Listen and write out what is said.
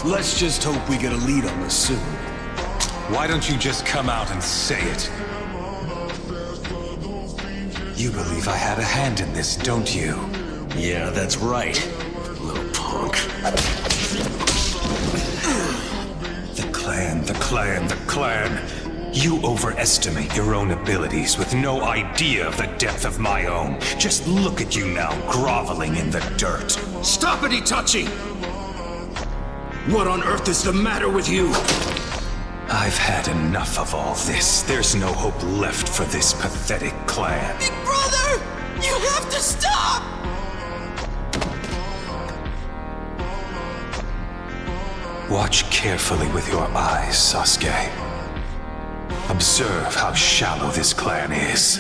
Let's just hope we get a lead on this soon. Why don't you just come out and say it? You believe I had a hand in this, don't you? Yeah, that's right, little punk. The clan, the clan, the clan. You overestimate your own abilities with no idea of the depth of my own. Just look at you now, groveling in the dirt. Stop it, Itachi! What on earth is the matter with you? I've had enough of all this. There's no hope left for this pathetic clan. Big brother! You have to stop! Watch carefully with your eyes, Sasuke. Observe how shallow this clan is.